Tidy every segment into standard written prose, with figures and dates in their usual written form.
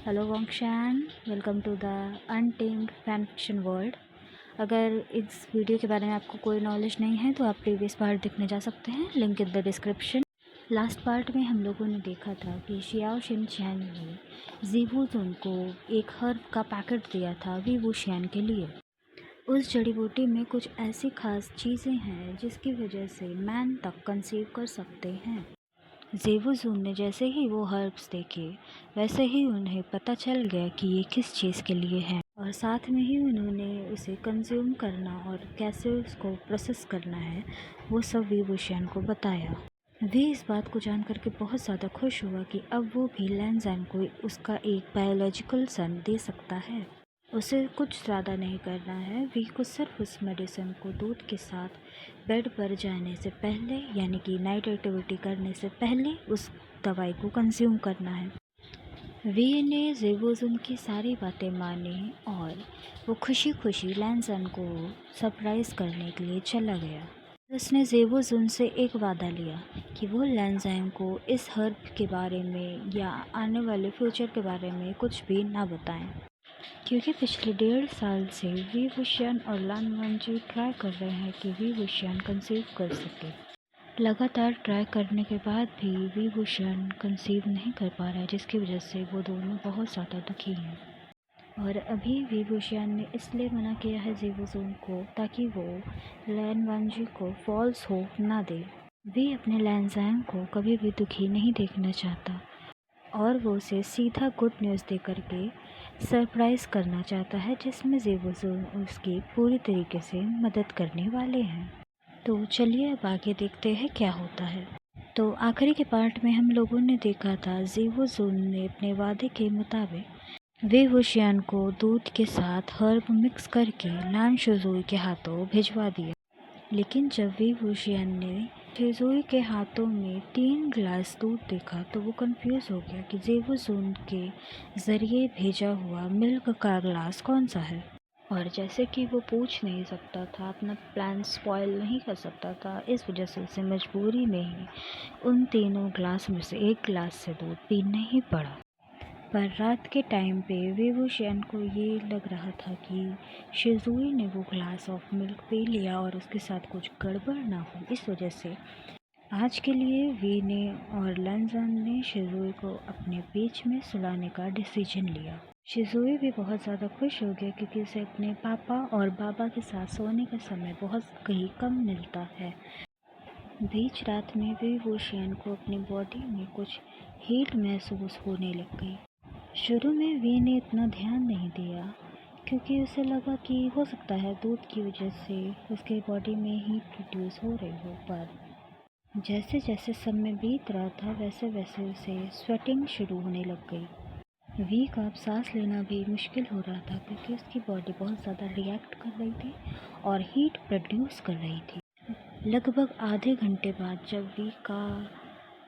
Hello वंशान, welcome to the untamed fan fiction world. अगर इस वीडियो के बारे में आपको कोई नॉलेज नहीं है तो आप प्रीवियस पार्ट देखने जा सकते हैं, link in the description. Last part में हम लोगों ने देखा था कि शियाओ शिनचैन ने ज़ीवूज़ुन को एक हर्ब का पैकेट दिया था वी वुशियान के लिए। उस जड़ी बूटी में कुछ ऐसी खास चीज़ें हैं जिसकी वजह से मैन तक कंसीव कर सकते हैं। ज़ेवुज़ुन ने जैसे ही वो हर्ब्स देखे वैसे ही उन्हें पता चल गया कि ये किस चीज़ के लिए है, और साथ में ही उन्होंने उसे कंज्यूम करना और कैसे उसको प्रोसेस करना है वो सब वी वुशियान को बताया। वे इस बात को जान करके बहुत ज़्यादा खुश हुआ कि अब वो भी लैनज़ैन को उसका एक बायोलॉजिकल सन दे सकता है। उसे कुछ ज़्यादा नहीं करना है, वी को सिर्फ उस मेडिसिन को दूध के साथ बेड पर जाने से पहले यानी कि नाइट एक्टिविटी करने से पहले उस दवाई को कंज्यूम करना है। वी ने ज़ेवुज़ुन की सारी बातें मानी और वो खुशी खुशी लैनज़ैन को सरप्राइज़ करने के लिए चला गया। उसने ज़ेवुज़ुन से एक वादा लिया कि वो लैनज़ैन को इस हर्ब के बारे में या आने वाले फ्यूचर के बारे में कुछ भी ना बताएं, क्योंकि पिछले 1.5 साल से वी वुशियान और लान वंजी ट्राई कर रहे हैं कि वी वुशियान कंसीव कर सके। लगातार ट्राई करने के बाद भी वी वुशियान कंसीव नहीं कर पा रहा है, जिसकी वजह से वो दोनों बहुत ज़्यादा दुखी हैं। और अभी वी वुशियान ने इसलिए मना किया है ज़ेवुज़ुन को ताकि वो लैन वंजी को फॉल्स होप ना दे। वी अपने लैनज़ैन को कभी भी दुखी नहीं देखना चाहता और वो उसे सीधा गुड न्यूज़ दे करके सरप्राइज़ करना चाहता है, जिसमें ज़ेवुज़ुन उसकी पूरी तरीके से मदद करने वाले हैं। तो चलिए अब आगे देखते हैं क्या होता है। तो आखिरी के पार्ट में हम लोगों ने देखा था ज़ेवुज़ुन ने अपने वादे के मुताबिक वी वुशियान को दूध के साथ हर्ब मिक्स करके लान शुजुई के हाथों भिजवा दिया। लेकिन जब वी वुशियान ने शुजुई के हाथों में 3 ग्लास दूध देखा तो वो कंफ्यूज हो गया कि ज़ेवुज़ुन के ज़रिए भेजा हुआ मिल्क का ग्लास कौन सा है। और जैसे कि वो पूछ नहीं सकता था, अपना प्लान स्पॉइल नहीं कर सकता था, इस वजह से उसे मजबूरी में ही उन तीनों ग्लास में से एक ग्लास से दूध पीना ही पड़ा। पर रात के टाइम पे वी वुशियान को ये लग रहा था कि शिजुई ने वो ग्लास ऑफ मिल्क पी लिया और उसके साथ कुछ गड़बड़ ना हो। इस वजह से आज के लिए वी ने और लैनज़ैन ने शिजुई को अपने बीच में सुलाने का डिसीजन लिया। शिजुई भी बहुत ज़्यादा खुश हो गया क्योंकि उसे अपने पापा और बाबा के साथ सोने का समय बहुत कहीं कम मिलता है। बीच रात में वी वुशियान को अपनी बॉडी में कुछ हीट महसूस होने लग गई। शुरू में वी ने इतना ध्यान नहीं दिया क्योंकि उसे लगा कि हो सकता है दूध की वजह से उसके बॉडी में हीट प्रोड्यूस हो रही हो, पर जैसे जैसे समय बीत रहा था वैसे वैसे उसे स्वेटिंग शुरू होने लग गई। वी का अब सांस लेना भी मुश्किल हो रहा था क्योंकि उसकी बॉडी बहुत ज़्यादा रिएक्ट कर रही थी और हीट प्रोड्यूस कर रही थी। लगभग आधे घंटे बाद जब वी का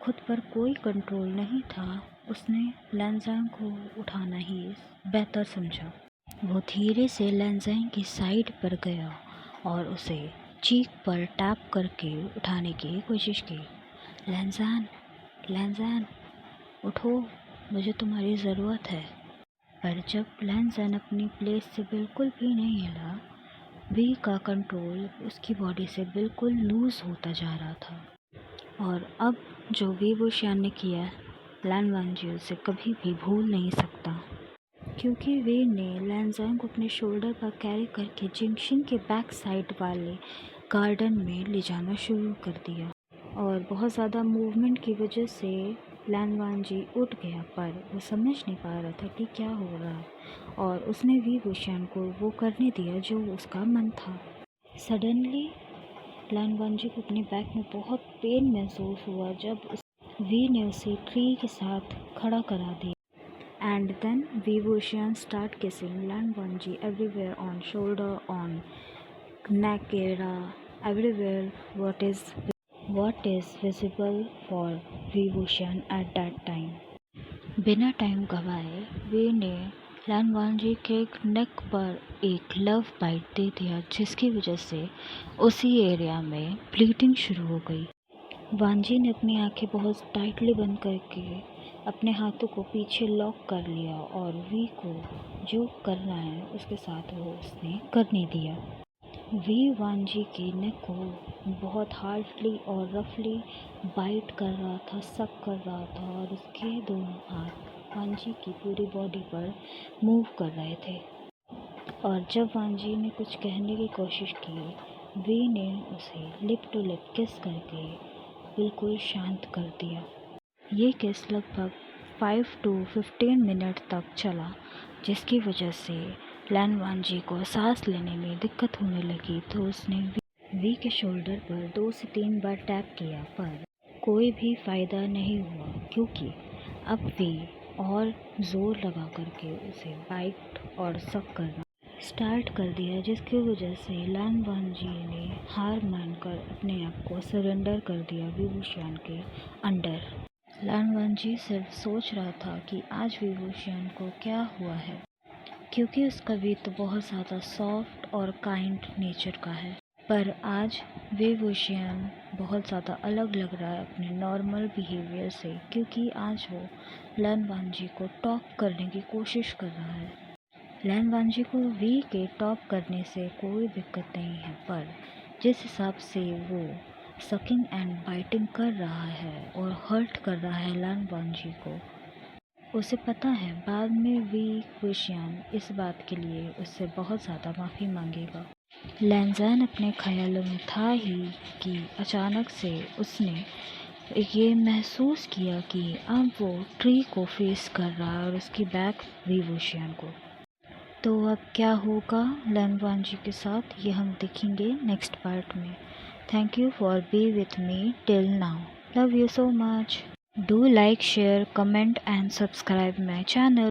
खुद पर कोई कंट्रोल नहीं था, उसने लैनज़ैन को उठाना ही बेहतर समझा। वो धीरे से लैनज़ैन की साइड पर गया और उसे चीक पर टैप करके उठाने की कोशिश की। लैनज़ैन, लैनज़ैन, उठो, मुझे तुम्हारी ज़रूरत है। पर जब लैनज़ैन अपनी प्लेस से बिल्कुल भी नहीं हिला, वी का कंट्रोल उसकी बॉडी से बिल्कुल लूज़ होता जा रहा था। और अब जो वी वुशियान ने किया, लैन वंजी उसे कभी भी भूल नहीं सकता, क्योंकि वे ने लैनज़ैन को अपने शोल्डर पर कैरी करके जंक्शन के बैक साइड वाले गार्डन में ले जाना शुरू कर दिया। और बहुत ज़्यादा मूवमेंट की वजह से लैन वंजी उठ गया, पर वो समझ नहीं पा रहा था कि क्या हो रहा है, और उसने वी वुशियान को वो करने दिया जो उसका मन था। सडनली लैन वंजी को अपने बैक में बहुत पेन महसूस हुआ जब वी ने उसे ट्री के साथ खड़ा करा दिया। And then Ví Wuxian start kissing Lan Wangji everywhere, on shoulder, on neck area, everywhere what is visible for Ví Wuxian at that time. बिना टाइम गवाए वी ने लैन वांजी के नेक पर एक लव बाइट दे दिया, जिसकी वजह से उसी एरिया में ब्लीडिंग शुरू हो गई। वांजी ने अपनी आंखें बहुत टाइटली बंद करके अपने हाथों को पीछे लॉक कर लिया और वी को जो करना है उसके साथ वो उसने करने दिया। वी वांजी के नेक को बहुत हार्डली और रफली बाइट कर रहा था, सक कर रहा था और उसके दोनों हाथ वांजी की पूरी बॉडी पर मूव कर रहे थे। और जब वांजी ने कुछ कहने की कोशिश की, वी ने उसे लिप टू लिप किस करके बिल्कुल शांत कर दिया। ये किस लगभग 5 to 15 मिनट तक चला, जिसकी वजह से लैन वांजी को सांस लेने में दिक्कत होने लगी। तो उसने वी के शोल्डर पर 2 से 3 बार टैप किया, पर कोई भी फ़ायदा नहीं हुआ, क्योंकि अब वी और ज़ोर लगा करके उसे बाइट और सक करना स्टार्ट कर दिया, जिसकी वजह से लैन वांजी ने हार मानकर अपने आप को सरेंडर कर दिया वी वुशियान के अंडर। लैन वांजी सिर्फ सोच रहा था कि आज वी वुशियान को क्या हुआ है, क्योंकि उसका वी तो बहुत ज़्यादा सॉफ्ट और काइंड नेचर का है, पर आज वी वुशियान बहुत ज़्यादा अलग लग रहा है अपने नॉर्मल बिहेवियर से, क्योंकि आज वो लैन वांजी को टॉप करने की कोशिश कर रहा है। लैन वांजी को वी के टॉप करने से कोई दिक्कत नहीं है, पर जिस हिसाब से वो सकिंग एंड बाइटिंग कर रहा है और हर्ट कर रहा है लैन वांजी को, उसे पता है बाद में वी वुशियान इस बात के लिए उससे बहुत ज़्यादा माफ़ी मांगेगा। लैनज़ैन अपने ख्यालों में था ही कि अचानक से उसने ये महसूस किया कि अब वो ट्री को फेस कर रहा है और उसकी बैक वी वुशियान को। तो अब क्या होगा लैन वांजी के साथ, ये हम देखेंगे नेक्स्ट पार्ट में। Thank you for B with me till now. Love you so much. Do like, share, comment and subscribe my channel.